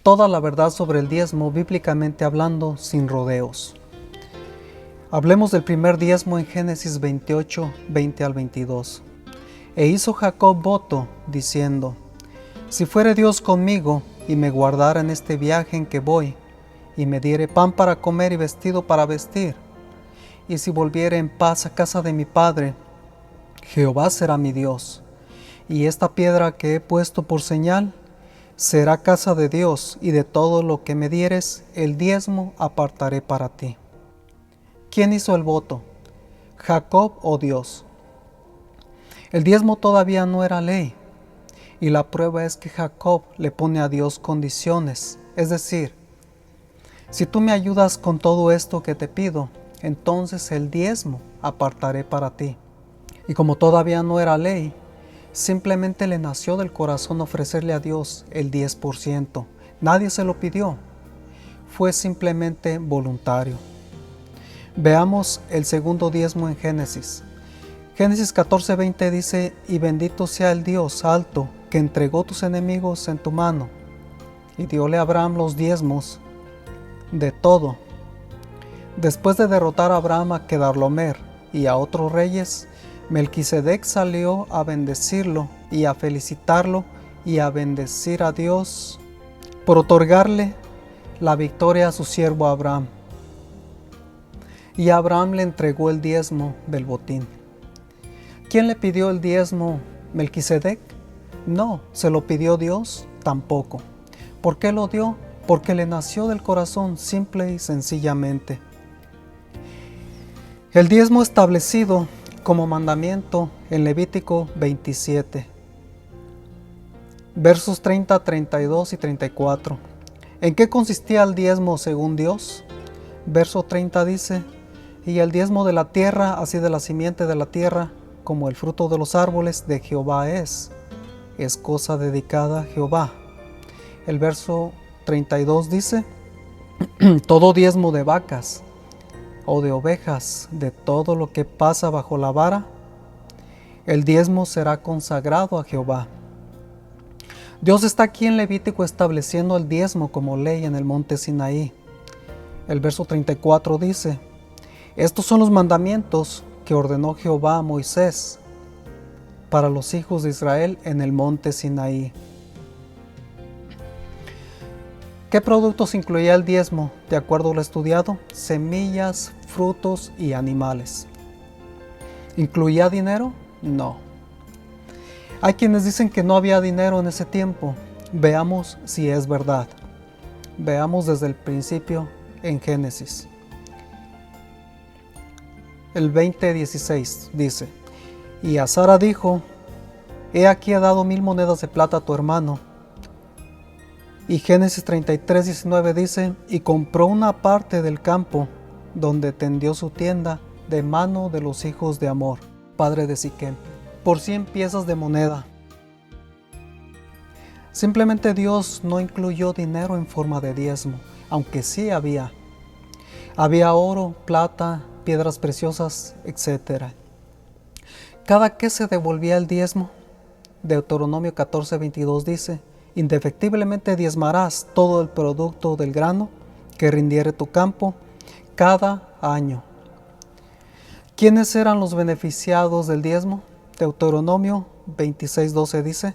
Toda la verdad sobre el diezmo, bíblicamente hablando, sin rodeos. Hablemos del primer diezmo en Génesis 28, 20 al 22. E hizo Jacob voto, diciendo: si fuere Dios conmigo, y me guardara en este viaje en que voy, y me diere pan para comer y vestido para vestir, y si volviere en paz a casa de mi padre, Jehová será mi Dios, y esta piedra que he puesto por señal será casa de Dios, y de todo lo que me dieres, el diezmo apartaré para ti. ¿Quién hizo el voto? ¿Jacob o Dios? El diezmo todavía no era ley, y la prueba es que Jacob le pone a Dios condiciones, es decir, si tú me ayudas con todo esto que te pido, entonces el diezmo apartaré para ti. Y como todavía no era ley, simplemente le nació del corazón ofrecerle a Dios el 10%. Nadie se lo pidió, fue simplemente voluntario. Veamos el segundo diezmo en Génesis. Génesis 14:20 dice: y bendito sea el Dios alto, que entregó tus enemigos en tu mano. Y dióle a Abraham los diezmos de todo. Después de derrotar a Abraham a Quedarlaomer y a otros reyes, Melquisedec salió a bendecirlo y a felicitarlo y a bendecir a Dios por otorgarle la victoria a su siervo Abraham. Y Abraham le entregó el diezmo del botín. ¿Quién le pidió el diezmo? ¿Melquisedec? No. ¿Se lo pidió Dios? Tampoco. ¿Por qué lo dio? Porque le nació del corazón, simple y sencillamente. El diezmo establecido como mandamiento en Levítico 27, versos 30, 32 y 34. ¿En qué consistía el diezmo según Dios? Verso 30 dice: y el diezmo de la tierra, así de la simiente de la tierra, como el fruto de los árboles, de Jehová es cosa dedicada a Jehová. El verso 32 dice: todo diezmo de vacas o de ovejas, de todo lo que pasa bajo la vara, el diezmo será consagrado a Jehová. Dios está aquí en Levítico estableciendo el diezmo como ley en el monte Sinaí. El verso 34 dice: estos son los mandamientos que ordenó Jehová a Moisés para los hijos de Israel en el monte Sinaí. ¿Qué productos incluía el diezmo? De acuerdo a lo estudiado, semillas, frutos y animales. ¿Incluía dinero? No. Hay quienes dicen que no había dinero en ese tiempo. Veamos si es verdad. Veamos desde el principio en Génesis. El 20:16 dice: y a Sara dijo: he aquí he dado 1000 monedas de plata a tu hermano. Y Génesis 33:19 dice: y compró una parte del campo donde tendió su tienda de mano de los hijos de Amor, padre de Siquem, por 100 piezas de moneda. Simplemente Dios no incluyó dinero en forma de diezmo, aunque sí había. Había oro, plata, piedras preciosas, etc. ¿Cada qué se devolvía el diezmo? Deuteronomio 14:22 dice: indefectiblemente diezmarás todo el producto del grano que rindiere tu campo cada año. ¿Quiénes eran los beneficiados del diezmo? Deuteronomio 26:12 dice: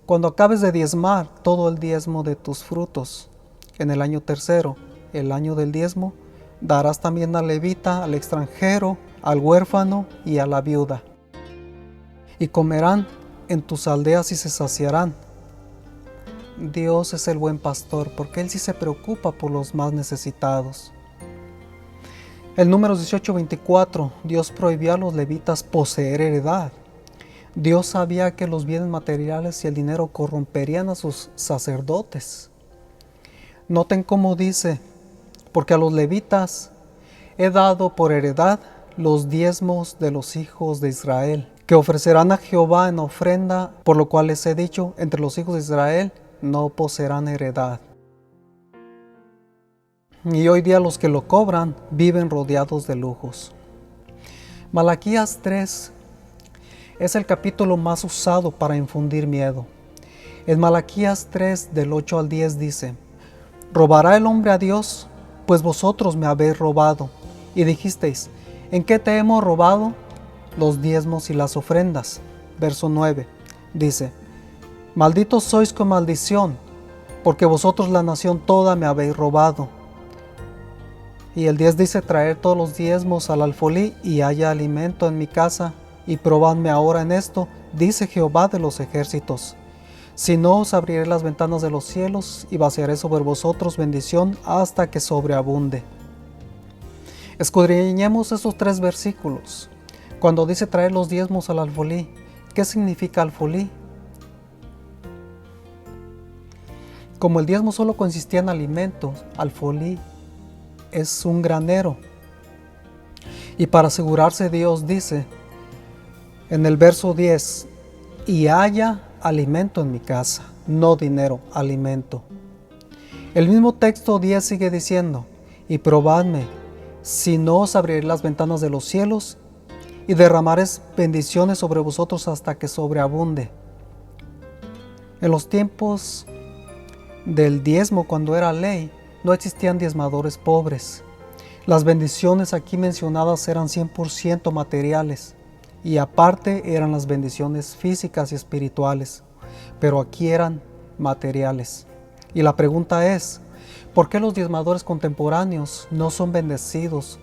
cuando acabes de diezmar todo el diezmo de tus frutos, en el año tercero, el año del diezmo, darás también al levita, al extranjero, al huérfano y a la viuda. Y comerán en tus aldeas y se saciarán. Dios es el buen pastor, porque Él sí se preocupa por los más necesitados. El Números 18:24, Dios prohibió a los levitas poseer heredad. Dios sabía que los bienes materiales y el dinero corromperían a sus sacerdotes. Noten cómo dice: porque a los levitas he dado por heredad los diezmos de los hijos de Israel, que ofrecerán a Jehová en ofrenda, por lo cual les he dicho: entre los hijos de Israel no poseerán heredad. Y hoy día los que lo cobran viven rodeados de lujos. Malaquías 3 es el capítulo más usado para infundir miedo. En Malaquías 3 del 8 al 10 dice: ¿robará el hombre a Dios? Pues vosotros me habéis robado. Y dijisteis, ¿en qué te hemos robado? Los diezmos y las ofrendas. Verso 9 dice, malditos sois con maldición, porque vosotros la nación toda me habéis robado. Y el 10 dice, traer todos los diezmos al alfolí y haya alimento en mi casa, y probadme ahora en esto, dice Jehová de los ejércitos. Si no, os abriré las ventanas de los cielos y vaciaré sobre vosotros bendición hasta que sobreabunde. Escudriñemos esos 3 versículos. Cuando dice traer los diezmos al alfolí, ¿qué significa alfolí? Como el diezmo solo consistía en alimentos, alfolí es un granero. Y para asegurarse, Dios dice en el verso 10, y haya alimento en mi casa, no dinero, alimento. El mismo texto 10 sigue diciendo, y probadme, si no os abriré las ventanas de los cielos y derramaré bendiciones sobre vosotros hasta que sobreabunde. En los tiempos del diezmo, cuando era ley, no existían diezmadores pobres. Las bendiciones aquí mencionadas eran 100% materiales y aparte eran las bendiciones físicas y espirituales, pero aquí eran materiales. Y la pregunta es, ¿por qué los diezmadores contemporáneos no son bendecidos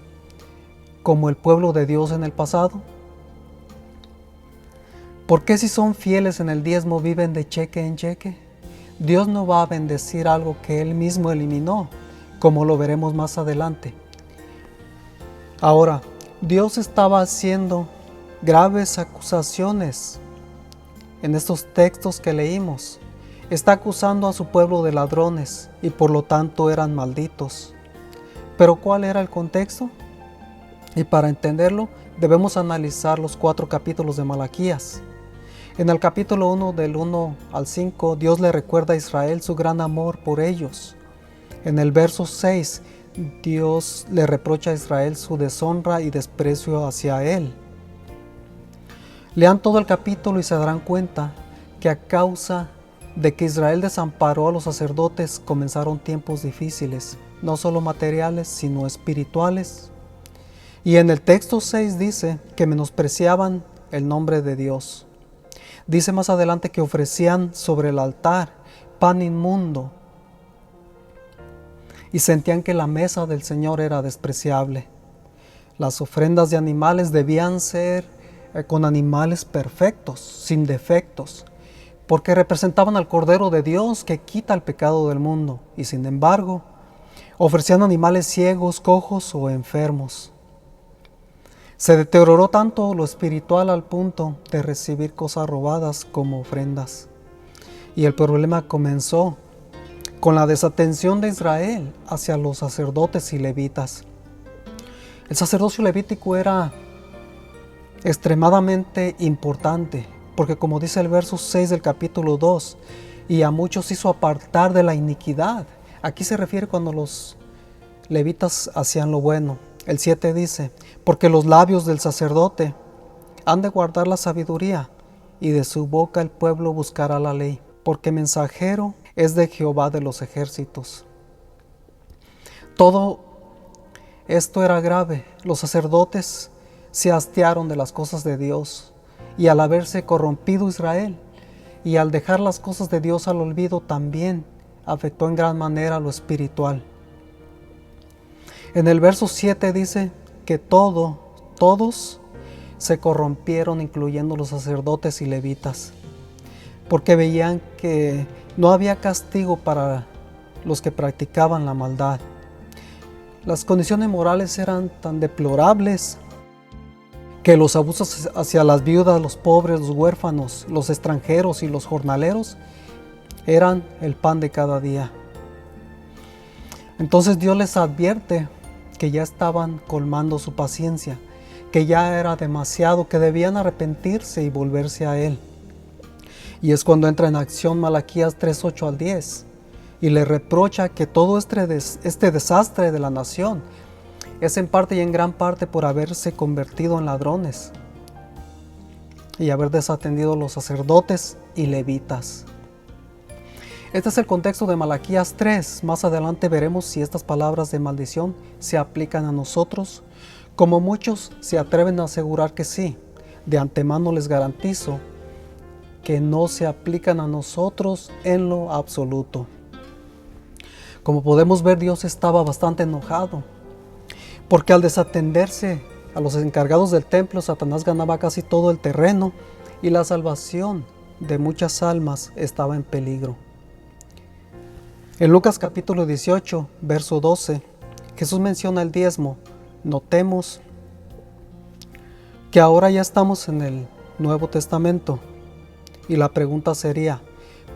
como el pueblo de Dios en el pasado? ¿Por qué si son fieles en el diezmo viven de cheque en cheque? Dios no va a bendecir algo que Él mismo eliminó, como lo veremos más adelante. Ahora, Dios estaba haciendo graves acusaciones en estos textos que leímos. Está acusando a su pueblo de ladrones y por lo tanto eran malditos. ¿Pero cuál era el contexto? Y para entenderlo, debemos analizar los 4 capítulos de Malaquías. En el capítulo 1, del 1 al 5, Dios le recuerda a Israel su gran amor por ellos. En el verso 6, Dios le reprocha a Israel su deshonra y desprecio hacia Él. Lean todo el capítulo y se darán cuenta que a causa de que Israel desamparó a los sacerdotes, comenzaron tiempos difíciles, no solo materiales, sino espirituales. Y en el texto 6 dice que menospreciaban el nombre de Dios. Dice más adelante que ofrecían sobre el altar pan inmundo y sentían que la mesa del Señor era despreciable. Las ofrendas de animales debían ser con animales perfectos, sin defectos, porque representaban al Cordero de Dios que quita el pecado del mundo, y sin embargo, ofrecían animales ciegos, cojos o enfermos. Se deterioró tanto lo espiritual al punto de recibir cosas robadas como ofrendas. Y el problema comenzó con la desatención de Israel hacia los sacerdotes y levitas. El sacerdocio levítico era extremadamente importante, porque como dice el verso 6 del capítulo 2, y a muchos hizo apartar de la iniquidad. Aquí se refiere cuando los levitas hacían lo bueno. El 7 dice, porque los labios del sacerdote han de guardar la sabiduría, y de su boca el pueblo buscará la ley, porque mensajero es de Jehová de los ejércitos. Todo esto era grave. Los sacerdotes se hastiaron de las cosas de Dios, y al haberse corrompido Israel, y al dejar las cosas de Dios al olvido, también afectó en gran manera lo espiritual. En el verso 7 dice que todos se corrompieron, incluyendo los sacerdotes y levitas, porque veían que no había castigo para los que practicaban la maldad. Las condiciones morales eran tan deplorables que los abusos hacia las viudas, los pobres, los huérfanos, los extranjeros y los jornaleros eran el pan de cada día. Entonces Dios les advierte que ya estaban colmando su paciencia, que ya era demasiado, que debían arrepentirse y volverse a Él. Y es cuando entra en acción Malaquías 3, 8 al 10 y le reprocha que todo este desastre de la nación es en parte y en gran parte por haberse convertido en ladrones y haber desatendido a los sacerdotes y levitas. Este es el contexto de Malaquías 3. Más adelante veremos si estas palabras de maldición se aplican a nosotros. Como muchos se atreven a asegurar que sí, de antemano les garantizo que no se aplican a nosotros en lo absoluto. Como podemos ver, Dios estaba bastante enojado, porque al desatenderse a los encargados del templo, Satanás ganaba casi todo el terreno y la salvación de muchas almas estaba en peligro. En Lucas capítulo 18, verso 12, Jesús menciona el diezmo. Notemos que ahora ya estamos en el Nuevo Testamento y la pregunta sería,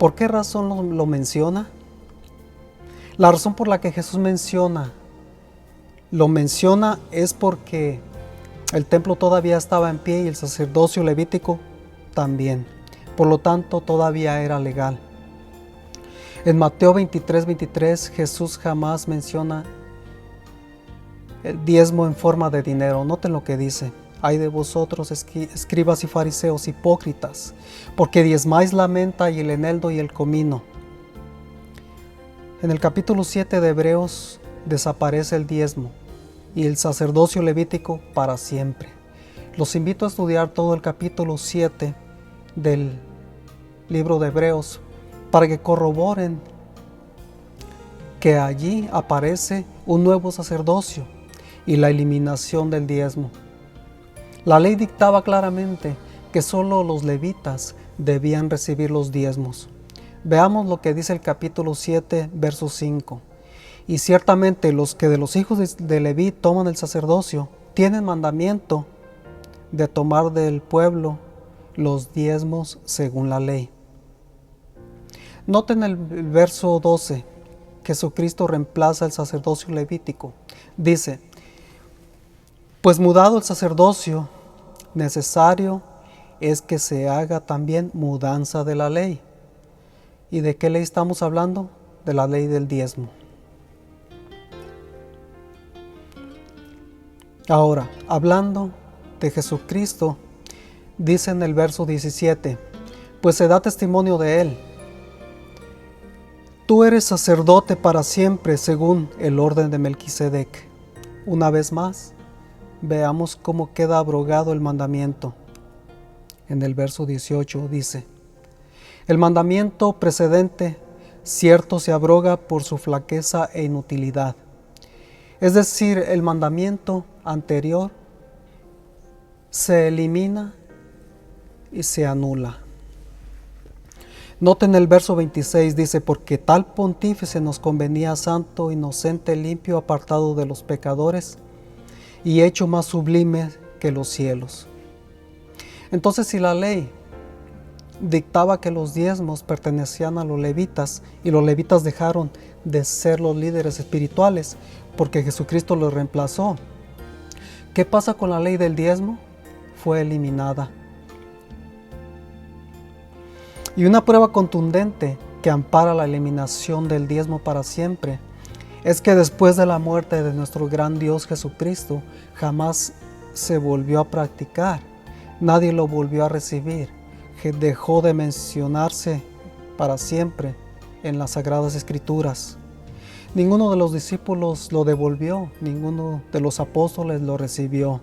¿por qué razón lo menciona? La razón por la que Jesús lo menciona es porque el templo todavía estaba en pie y el sacerdocio levítico también. Por lo tanto, todavía era legal. En Mateo 23, Jesús jamás menciona el diezmo en forma de dinero. Noten lo que dice. Ay de vosotros, escribas y fariseos hipócritas, porque diezmáis la menta y el eneldo y el comino. En el capítulo 7 de Hebreos desaparece el diezmo y el sacerdocio levítico para siempre. Los invito a estudiar todo el capítulo 7 del libro de Hebreos para que corroboren que allí aparece un nuevo sacerdocio y la eliminación del diezmo. La ley dictaba claramente que solo los levitas debían recibir los diezmos. Veamos lo que dice el capítulo 7, verso 5. Y ciertamente los que de los hijos de Leví toman el sacerdocio tienen mandamiento de tomar del pueblo los diezmos según la ley. Noten el verso 12. Jesucristo reemplaza el sacerdocio levítico. Dice, pues mudado el sacerdocio, necesario es que se haga también mudanza de la ley. ¿Y de qué ley estamos hablando? De la ley del diezmo. Ahora, hablando de Jesucristo, dice en el verso 17, pues se da testimonio de él. Tú eres sacerdote para siempre según el orden de Melquisedec. Una vez más, veamos cómo queda abrogado el mandamiento. En el verso 18 dice, el mandamiento precedente cierto se abroga por su flaqueza e inutilidad. Es decir, el mandamiento anterior se elimina y se anula. Noten el verso 26, dice, porque tal pontífice nos convenía santo, inocente, limpio, apartado de los pecadores y hecho más sublime que los cielos. Entonces, si la ley dictaba que los diezmos pertenecían a los levitas y los levitas dejaron de ser los líderes espirituales porque Jesucristo los reemplazó, ¿qué pasa con la ley del diezmo? Fue eliminada. Y una prueba contundente que ampara la eliminación del diezmo para siempre es que después de la muerte de nuestro gran Dios Jesucristo jamás se volvió a practicar, nadie lo volvió a recibir, que dejó de mencionarse para siempre en las Sagradas Escrituras. Ninguno de los discípulos lo devolvió, ninguno de los apóstoles lo recibió.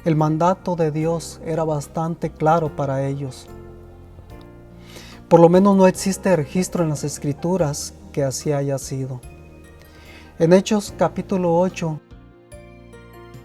El mandato de Dios era bastante claro para ellos. Por lo menos no existe registro en las Escrituras que así haya sido. En Hechos capítulo 8